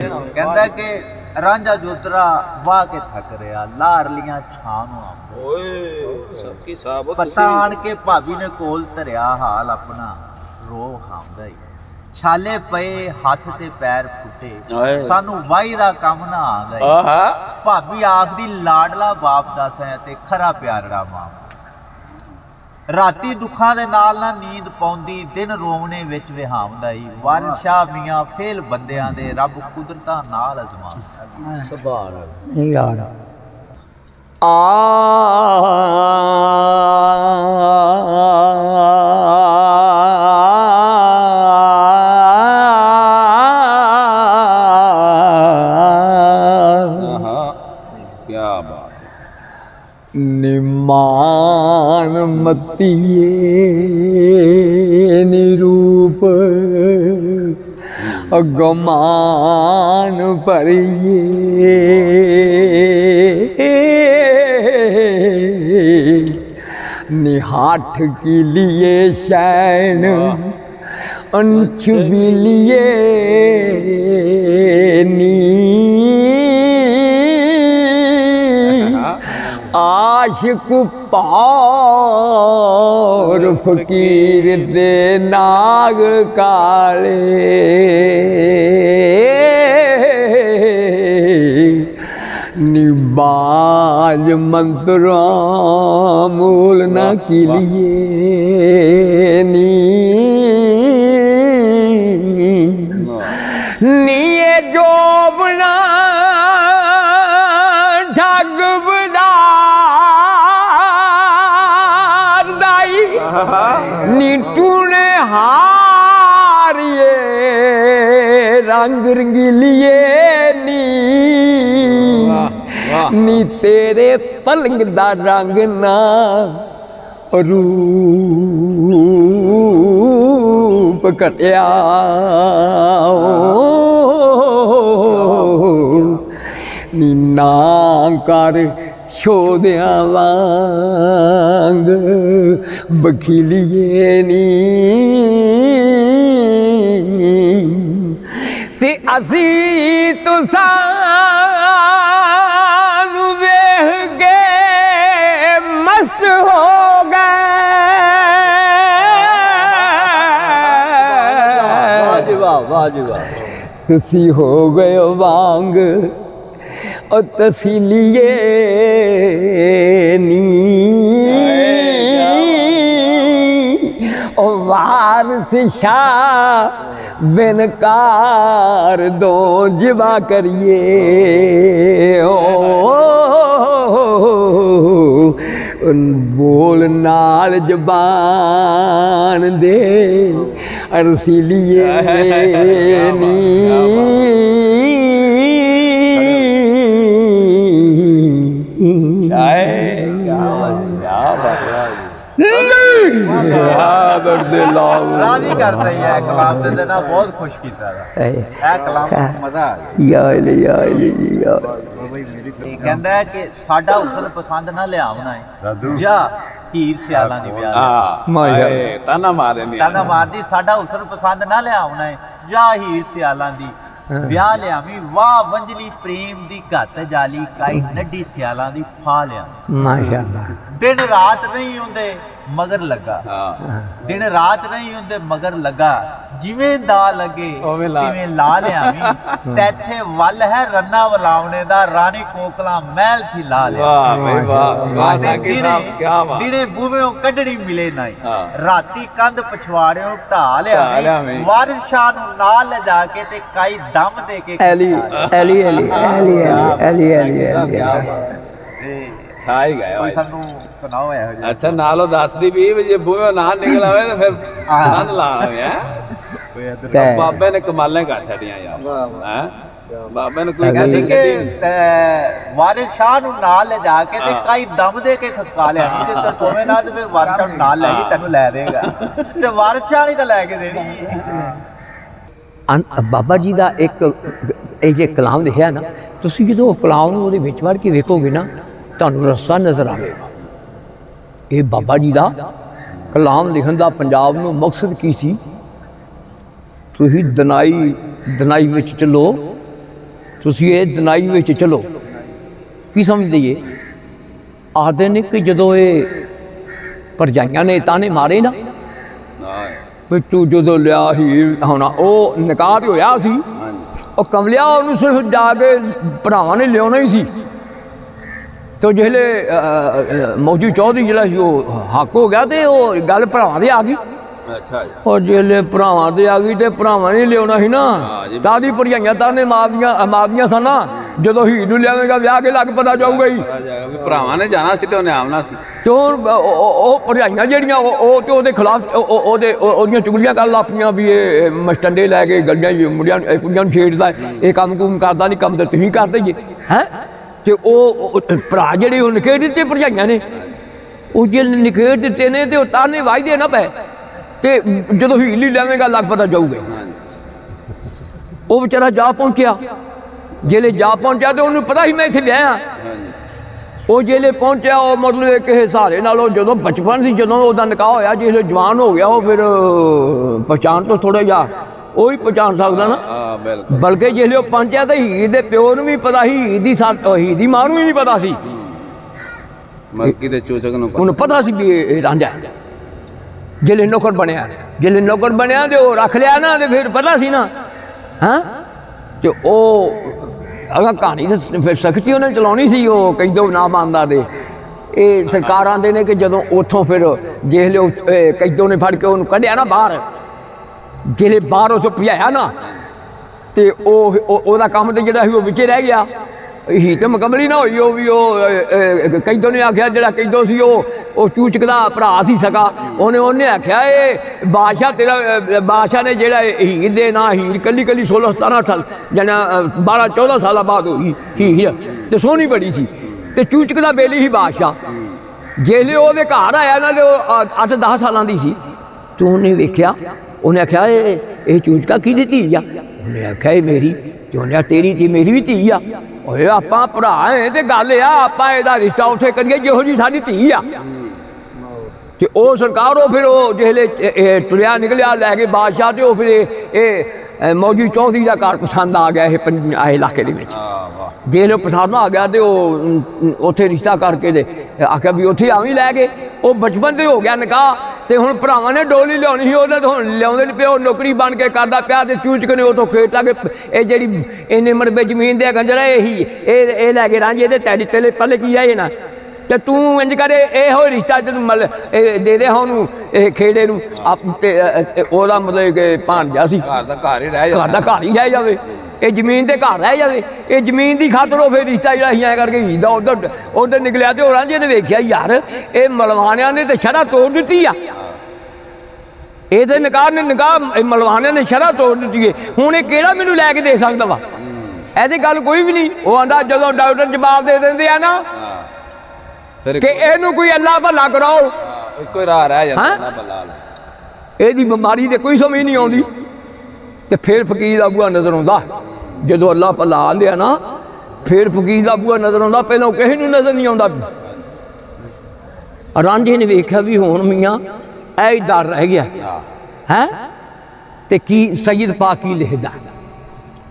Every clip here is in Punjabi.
ਕਹਿੰਦਾ ਕਿ ਰਾਂਝਾ ਜੋਤਰਾ ਵਾਹ ਕੇ ਥੱਕ ਰਿਹਾ, ਲਾਰਲੀਆਂ ਛਾਂ ਨੂੰ ਆਉਂਦਾ। ਓਏ ਸਬਕੀ ਸਾਹਿਬ ਪਤਾ ਆਣ ਕੇ ਭਾਬੀ ਨੇ ਕੋਲ ਧਰਿਆ, ਹਾਲ ਆਪਣਾ ਰੋ ਖਾਂਦਾ ਈ। ਛਾਲੇ ਪਏ ਹੱਥ ਤੇ ਪੈਰ ਫੁੱਟੇ, ਸਾਨੂੰ ਵਾਈ ਦਾ ਕੰਮ ਨਾ ਆਂਦਾ ਈ। ਭਾਬੀ ਆਖਦੀ ਲਾਡਲਾ ਬਾਪ ਦੱਸ ਹੈ ਤੇ ਖਰਾ ਪਿਆਰੜਾ ਮਾਂ। ਰਾਤੀ ਦੁੱਖਾਂ ਦੇ ਨਾਲ ਨਾ ਨੀਂਦ ਪਾਉਂਦੀ, ਦਿਨ ਰੋਵਣੇ ਵਿੱਚ ਵਿਹਾਉਂਦਾ ਈ। ਵਾਰਿਸ਼ਾ ਮੀਆਂ ਫੇਲ ਬੰਦਿਆਂ ਦੇ ਰੱਬ ਕੁਦਰਤਾਂ ਨਾਲ ਅਜ਼ਮਾਉਂਦਾ। ਸੁਭਾਨ ਅੱਲਾਹ ਯਾਰ ਕਿਆ ਬਾਤ ਨਿਮਾਨ ਮਤੀਏ ਨਿਰੂਪ ਅਗਮਾਨ ਭਰੀਏ निहाठ के लिए शैन अंश भी लिए नी आशिक पार फकीर दे नाग काले निबाज मंत्रों मूल न के लिए नीए जोबना ठग बदार दाई नीटूने हारिए रंग रंगीलिए नी तेरे पलंग दा रंग ना रूप कटिया नी ना कर छोदिया वांग बखीलिए नी ते असी तुसा हो गए तुसी हो गए वांग और तसीलिए नी और वारस शाह बिनकार दो जिवा करिए ओ बोल नाल जबान दे रसीलिए नी राजी करता ही है कलाम दे देना, बहुत खुश कीता है कलाम, मजा आ गया। कहता है कि साडा हुसन पसंद ना लियावना है जा हीर सियाला दी ब्याह ताना मारदी, साडा हुसन पसंद ना लियावना है जा हीर सियाला दी ब्याह लियावी। वाह वंजली प्रेम दी घत जाली, काई नड्डी सियाला दी फा लिया। माशाअल्लाह दिन रात नहीं हुंदे मगर लगा, दिन रात नहीं हुंदे मगर लगा, जिवें दा लगे तिवें ला लियावी। तैथे वल है रन्ना वलावने दा, रानी कोकला महल थी ला लिया। दिने बूवेओं कड्डड़ी मिले नहीं, राती कंध पछवाड़ियों ढा लिया। वारिस शाह नूं नाल ले जाके ते काई दम दे के एली एली एली एली एली एली छाई गया कोई सानू सुनाओ है। अच्छा नालो दस दी भी जे बूहे ना निकल आवे तो फिर नंद ला आवे है। बाबे ने कमालें कर छड़ियां यार हैं, बाबे ने कोई कहंदी कि वारिस शाह नूं नाल ले जाके ते काई दम दे के खसका लिया। नहीं ते तो तोवे ना ते फिर वारिस शाह नूं नाल ले गई, तैनू ले देगा ते वारिस शाह नहीं तो ले के देनी। बाबा जी का एक जे कलाम लिखिया ना, तुसीं जदों कलाम नूं उहदे विच वड़ के वेखोगे ना, ਤੁਹਾਨੂੰ ਰਸਤਾ ਨਜ਼ਰ ਆਵੇਗਾ। ਇਹ ਬਾਬਾ ਜੀ ਦਾ ਕਲਾਮ ਲਿਖਣ ਦਾ ਪੰਜਾਬ ਨੂੰ ਮਕਸਦ ਕੀ ਸੀ? ਤੁਸੀਂ ਦਨਾਈ ਵਿੱਚ ਚੱਲੋ ਤੁਸੀਂ ਇਹ ਦਿਨਾਈ ਵਿੱਚ ਚਲੋ। ਕੀ ਸਮਝਦੇ ਜੀ? ਆਖਦੇ ਨੇ ਕਿ ਜਦੋਂ ਇਹ ਭਰਜਾਈਆਂ ਨੇ ਤਾਨੇ ਮਾਰੇ ਨਾ ਵੀ ਤੂੰ ਜਦੋਂ ਲਿਆ ਹੀ ਹੋਣਾ, ਉਹ ਨਿਕਾਹ ਤੇ ਹੋਇਆ ਸੀ, ਉਹ ਕਮਲਿਆ ਉਹਨੂੰ ਸਿਰਫ ਜਾ ਕੇ ਭਰਾਵਾਂ ਨੇ ਲਿਆਉਣਾ ਹੀ ਸੀ। ਤੇ ਜਿਹੜੇ ਮੌਜੂ ਚੌਧਰੀ ਜਿਹੜਾ ਸੀ ਉਹ ਹੱਕ ਹੋ ਗਿਆ ਤੇ ਉਹ ਗੱਲ ਭਰਾਵਾਂ ਦੇ ਆ ਗਈ। ਅੱਛਾ ਜੀ। ਉਹ ਜਿਹੜੇ ਭਰਾਵਾਂ ਦੇ ਆ ਗਈ ਤੇ ਭਰਾਵਾਂ ਨੇ ਲਿਆਉਣਾ ਸੀ ਨਾ, ਤਾਦੀ ਭਰਜਾਈਆਂ ਤਾਨੇ ਮਾਰਦੀਆਂ ਸਨ ਨਾ, ਜਦੋਂ ਹੀਰ ਨੂੰ ਲਿਆਵੇਂਗਾ ਵਿਆਹ ਕੇ ਲੱਗ ਪਤਾ ਜਾਊਗਾ ਹੀ ਭਰਾਵਾਂ ਨੇ ਜਾਣਾ ਸੀ ਤੇ ਉਹਨੇ ਆਉਣਾ ਸੀ। ਤੇ ਉਹ ਭਰਜਾਈਆਂ ਜਿਹੜੀਆਂ ਉਹ ਤੇ ਉਹਦੇ ਖਿਲਾਫ ਉਹਦੀਆਂ ਚੁਗਲੀਆਂ ਕਰਨ ਲੱਗ ਪਈਆਂ ਵੀ ਇਹ ਮਸਟੰਡੇ ਲੈ ਕੇ ਗੱਡੀਆਂ ਮੁੰਡਿਆਂ ਕੁੜੀਆਂ ਨੂੰ ਛੇੜਦਾ, ਇਹ ਕੰਮ ਕੁਮ ਕਰਦਾ ਨਹੀਂ, ਕੰਮ ਤਾਂ ਤੁਸੀਂ ਕਰਦੇ ਜੇ ਹੈਂ। ਤੇ ਉਹ ਭਰਾ ਜਿਹੜੇ ਉਹ ਨਿਖੇੜ ਦਿੱਤੇ ਭਰਜਾਈਆਂ ਨੇ, ਉਹ ਜੇ ਨਿਖੇੜ ਦਿੱਤੇ ਨੇ ਤੇ ਉਹ ਤਾਨੇ ਵਾਜਦੇ ਨਾ ਪਏ ਤੇ ਜਦੋਂ ਹੀਲੀ ਲੈਵੇਂਗਾ ਲੱਗ ਪਤਾ ਜਾਊਗਾ। ਉਹ ਵਿਚਾਰਾ ਜਾ ਪਹੁੰਚਿਆ, ਜਿਹੜੇ ਜਾ ਪਹੁੰਚਿਆ ਤੇ ਉਹਨੂੰ ਪਤਾ ਸੀ ਮੈਂ ਇੱਥੇ ਵਿਆਹਿਆ। ਉਹ ਜਿਹੜੇ ਪਹੁੰਚਿਆ ਉਹ ਮਤਲਬ ਕਿਸੇ ਸਹਾਰੇ ਨਾਲ, ਉਹ ਜਦੋਂ ਬਚਪਨ ਸੀ ਜਦੋਂ ਉਹਦਾ ਨਿਕਾਹ ਹੋਇਆ, ਜਿਹੜੇ ਜਵਾਨ ਹੋ ਗਿਆ ਉਹ ਫਿਰ ਪਛਾਣ ਤੋਂ ਥੋੜਾ ਜਿਹਾ ਉਹ ਹੀ ਪਛਾਣ ਸਕਦਾ ਨਾ। ਬਲਕਿ ਜਿਹੜੇ ਉਹ ਪਹੁੰਚਿਆ ਤਾਂ ਹੀਰ ਦੇ ਪਿਓ ਨੂੰ ਵੀ ਪਤਾ ਸੀ, ਹੀਰ ਦੀ ਮਾਂ ਨੂੰ ਵੀ ਨਹੀਂ ਪਤਾ ਸੀ, ਮਲਕੀ ਦੇ ਚੋਚਕ ਨੂੰ ਉਹਨੂੰ ਪਤਾ ਸੀ ਵੀ ਇਹ ਰਾਂਝਾ। ਜਿਹੜੇ ਨੌਕਰ ਬਣਿਆ ਤੇ ਉਹ ਰੱਖ ਲਿਆ ਨਾ ਤੇ ਫਿਰ ਪਤਾ ਸੀ ਨਾ ਹਾਂ। ਤੇ ਉਹ ਅਗਰ ਕਹਾਣੀ ਤਾਂ ਫਿਰ ਸਖਤੀ ਉਹਨੇ ਚਲਾਉਣੀ ਸੀ, ਉਹ ਕਹਿੰਦੇ ਨਾ ਮੰਨਦਾ। ਤੇ ਇਹ ਸਰਕਾਰ ਆਉਂਦੇ ਨੇ ਕਿ ਜਦੋਂ ਉੱਥੋਂ ਫਿਰ ਜਿਹੜੇ ਕੈਦੋਂ ਨੇ ਫੜ ਕੇ ਉਹਨੂੰ ਕੱਢਿਆ ਨਾ ਬਾਹਰ, ਜਿਹੜੇ ਬਾਹਰ ਉਸ ਭਜਾਇਆ ਨਾ, ਤੇ ਉਹਦਾ ਕੰਮ ਤੇ ਜਿਹੜਾ ਸੀ ਉਹ ਵਿੱਚੇ ਰਹਿ ਗਿਆ। ਹੀ ਤੇ ਮੁਕੰਮਲ ਹੀ ਨਾ ਹੋਈ। ਉਹ ਵੀ ਉਹ ਕੈਦੋਂ ਨੇ ਆਖਿਆ, ਜਿਹੜਾ ਕੈਦੋਂ ਸੀ ਉਹ ਚੂਚਕ ਦਾ ਭਰਾ ਸੀ ਸਕਾ, ਉਹਨੇ ਆਖਿਆ ਇਹ ਬਾਦਸ਼ਾਹ ਤੇਰਾ ਬਾਦਸ਼ਾਹ ਨੇ ਜਿਹੜਾ ਹੀਰ ਦੇ ਨਾਂ ਹੀਰ ਕੱਲੀ 16-17 ਜਣਾ 12-14 ਸਾਲਾਂ ਬਾਅਦ ਹੋਈ ਹੀਰ, ਤੇ ਸੋਹਣੀ ਬੜੀ ਸੀ ਤੇ ਚੂਚਕ ਦਾ ਬੇਲੀ ਸੀ ਬਾਦਸ਼ਾਹ। ਜਿਹੜੇ ਉਹਦੇ ਘਰ ਆਇਆ ਨਾ ਤੇ ਉਹ 8-10 ਸਾਲਾਂ ਦੀ ਸੀ। ਤੇ ਉਹਨੇ ਵੇਖਿਆ, ਉਹਨੇ ਆਖਿਆ ਇਹ ਚੂਚਕਾ ਕਿਹਦੀ ਧੀ ਆ? ਉਹਨੇ ਆਖਿਆ ਇਹ ਮੇਰੀ। ਤੇ ਉਹਨੇ ਆਖਿਆ ਤੇਰੀ ਧੀ ਮੇਰੀ ਵੀ ਧੀ ਆ। ਓਏ ਆਪਾਂ ਭਰਾ ਹੈ ਤੇ ਗੱਲ ਆ, ਆਪਾਂ ਇਹਦਾ ਰਿਸ਼ਤਾ ਉੱਥੇ ਕਰੀਏ ਜਿਹੋ ਜੀ ਸਾਡੀ ਧੀ ਆ। ਤੇ ਉਹ ਸਰਕਾਰ ਉਹ ਫਿਰ ਉਹ ਜਿਹੜੇ ਤੁਰਿਆ ਨਿਕਲਿਆ ਲੈ ਕੇ ਬਾਦਸ਼ਾਹ, ਤੇ ਉਹ ਫਿਰ ਇਹ ਮੌਜੂ ਚੌਧਰੀ ਦਾ ਘਰ ਪਸੰਦ ਆ ਗਿਆ ਇਹ ਇਲਾਕੇ ਦੇ ਵਿੱਚ। ਜੇ ਪਸੰਦ ਆ ਗਿਆ ਤੇ ਉਹ ਉੱਥੇ ਰਿਸ਼ਤਾ ਕਰਕੇ ਤੇ ਆਖਿਆ ਵੀ ਉੱਥੇ ਆਵੀਂ ਲੈ ਕੇ। ਉਹ ਬਚਪਨ ਤੇ ਹੋ ਗਿਆ ਨਿਕਾਹ, ਤੇ ਹੁਣ ਭਰਾਵਾਂ ਨੇ ਡੋਲੀ ਲਿਆਉਣੀ ਸੀ, ਉਹਨੇ ਤਾਂ ਹੁਣ ਲਿਆਉਂਦੇ ਨਹੀਂ ਪਿਆ, ਉਹ ਨੌਕਰੀ ਬਣ ਕੇ ਕਰਦਾ ਪਿਆ। ਤੇ ਚੂਚਕ ਨੇ ਉੱਥੋਂ ਖੇਤ ਕੇ ਇਹ ਜਿਹੜੀ ਇੰਨੇ ਮਰਬੇ ਜ਼ਮੀਨ ਦੇ ਗੰਜਰਾ ਇਹ ਲੈ ਕੇ ਰਾਂਝੇ ਤੇ ਤੇਰੇ ਤੇਲੇ ਪੱਲੇ ਕੀ ਆਏ ਨਾ, ਤੇ ਤੂੰ ਇੰਜ ਕਰੇ ਇਹੋ ਰਿਸ਼ਤਾ ਤੈਨੂੰ ਦੇ ਦੇ ਉਹਨੂੰ ਇਹ ਖੇੜੇ ਨੂੰ। ਉਹਦਾ ਮਤਲਬ ਕਿ ਭਾਂਜਾ ਸੀ, ਘਰ ਦਾ ਘਰ ਹੀ ਰਹਿ ਰਹਿ ਜਾਵੇ, ਇਹ ਜ਼ਮੀਨ ਤੇ ਘਰ ਰਹਿ ਜਾਵੇ। ਇਹ ਜ਼ਮੀਨ ਦੀ ਖਾਤਰ ਉਹ ਫਿਰ ਰਿਸ਼ਤਾ ਜਿਹੜਾ ਅਸੀਂ ਐਂ ਕਰਕੇ ਹੀਦਾ ਉੱਧਰ ਨਿਕਲਿਆ। ਤੇ ਉਹ ਰਾਂਝੇ ਨੇ ਵੇਖਿਆ ਯਾਰ ਇਹ ਮਲਵਾਨਿਆਂ ਨੇ ਤੇ ਸ਼ਰ੍ਹਾਂ ਤੋੜ ਦਿੱਤੀ ਆ, ਇਹਦੇ ਨਿਕਾਹ ਮਲਵਾਨਿਆਂ ਨੇ ਸ਼ਰ੍ਹਾਂ ਤੋੜ ਦਿੱਤੀ ਹੈ। ਹੁਣ ਇਹ ਕਿਹੜਾ ਮੈਨੂੰ ਲੈ ਕੇ ਦੇ ਸਕਦਾ ਵਾ? ਇਹਦੀ ਗੱਲ ਕੋਈ ਵੀ ਨਹੀਂ। ਉਹ ਆਂਦਾ ਜਦੋਂ ਡਾਕਟਰ ਜਵਾਬ ਦੇ ਦਿੰਦੇ ਆ ਨਾ ਕਿ ਇਹਨੂੰ ਕੋਈ ਅੱਲਾ ਭਲਾ ਕਰਾਓ, ਇੱਕੋ ਰਾਹ ਰਹਿ ਜਾਂਦਾ ਭਲਾ, ਇਹਦੀ ਬਿਮਾਰੀ ਤੇ ਕੋਈ ਸਮਝ ਨਹੀਂ ਆਉਂਦੀ। ਤੇ ਫਿਰ ਫਕੀਰ ਦਾ ਬੂਹਾ ਨਜ਼ਰ ਆਉਂਦਾ, ਜਦੋਂ ਅੱਲਾ ਭਲਾ ਆਂਦੇ ਆ ਨਾ ਫਿਰ ਫਕੀਰ ਦਾ ਬੂਹਾ ਨਜ਼ਰ ਆਉਂਦਾ, ਪਹਿਲਾਂ ਕਿਸੇ ਨੂੰ ਨਜ਼ਰ ਨਹੀਂ ਆਉਂਦਾ। ਰਾਂਝੇ ਨੇ ਵੇਖਿਆ ਵੀ ਹੁਣ ਮੀਆਂ ਇਹ ਡਰ ਰਹਿ ਗਿਆ ਹੈ। ਤੇ ਕੀ ਸੈਯਦ ਪਾਕ ਕੀ ਲਿਖਦਾ,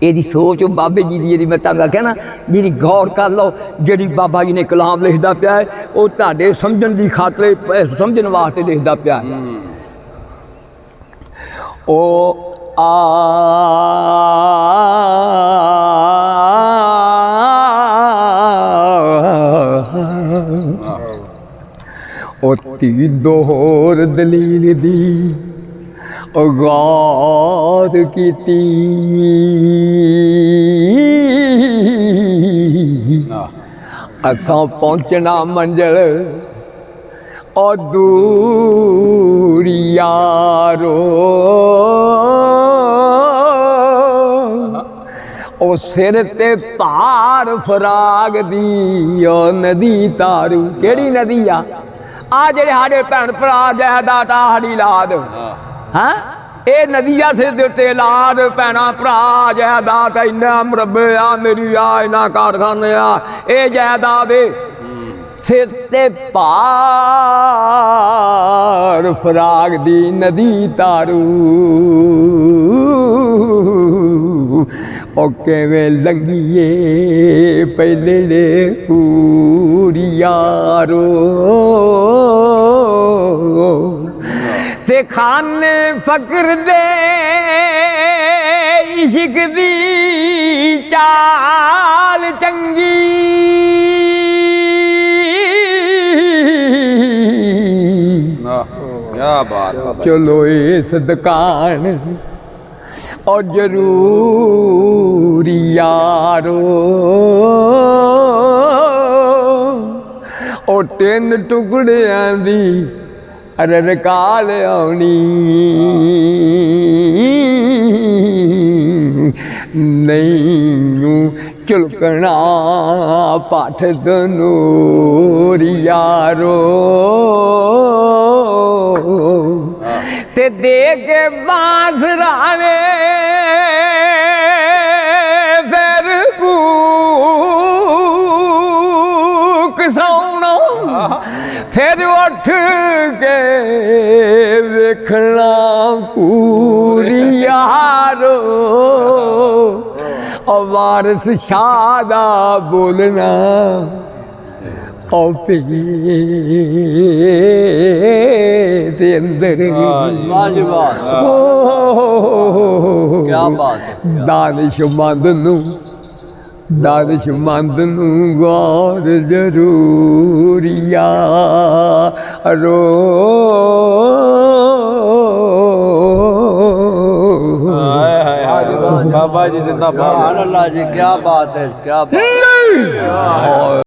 ਇਹਦੀ ਸੋਚ ਬਾਬੇ ਜੀ ਦੀ ਜਿਹੜੀ ਮੈਂ ਤੁਹਾਨੂੰ ਆਖਿਆ ਨਾ, ਜਿਹੜੀ ਗੌਰ ਕਰ ਲਓ, ਜਿਹੜੀ ਬਾਬਾ ਜੀ ਨੇ ਕਲਾਮ ਲਿਖਦਾ ਪਿਆ ਹੈ ਉਹ ਤੁਹਾਡੇ ਸਮਝਣ ਦੀ ਖਾਤਰ, ਸਮਝਣ ਵਾਸਤੇ ਲਿਖਦਾ ਪਿਆ। ਉਹ ਉਹ ਤੀ ਦੋਹਰ ਦਲੀਲ ਦੀ ਗੌਰ ਕੀਤੀ, ਅਸਾਂ ਪਹੁੰਚਣਾ ਮੰਜ਼ਿਲ ਉਹ ਦੂਰ ਯਾਰੋ, ਉਹ ਸਿਰ ਤੇ ਭਾਰ ਫਰਾਗ ਦੀ ਉਹ ਨਦੀ ਤਾਰੂ। ਕਿਹੜੀ ਨਦੀ ਆ? ਆ ਜਿਹੜੇ ਸਾਡੇ ਭੈਣ ਭਰਾ ਜਾਇਦਾਦ ਸਾਡੀ ਲਾਦ ਹਾਂ, ਇਹ ਨਦੀ ਆ ਸਿਰ ਦੇ ਉੱਤੇ ਲਾਦ ਭੈਣਾਂ ਭਰਾ ਜਾਇਦਾਦ ਇੰਨਾ ਮਰਬੇ ਆ ਮੇਰੀ ਆ ਇੰਨਾ ਕਾਰਖਾਨੇ ਆ, ਇਹ ਜਾਇਦਾਦ ਸਿਰ ਤੇ ਭਾਰ ਫਰਾਗ ਦੀ ਨਦੀ ਤਾਰੂ। ਉਹ ਕਿਵੇਂ ਲੰਗੀਏ ਪਹਿਲੇ ਦੇ ਪੂਰੀ ਯਾਰੋ ਤੇ ਖਾਨੇ ਫਕਰ ਦੇ ਇਸ਼ਕ ਦੀ ਚਾਲ ਚੰਗੀ क्या बात है। चलो इस दुकान और जरूर यारो और 3 टुकड़ियां दी रकाल आनी नहीं चुलकना पाठ दनूर यारो ते दे के बांसराने फिर कूक सौना फिर उठ के वेखना पूरी यारो और वारिस शादा बोलना औपे ते अंदर क्या बात है। दानिशमंद नूं गौर जरूरिया रो बाबा जी जिंदाबाद। अल्लाह जी क्या बात है, क्या बात है।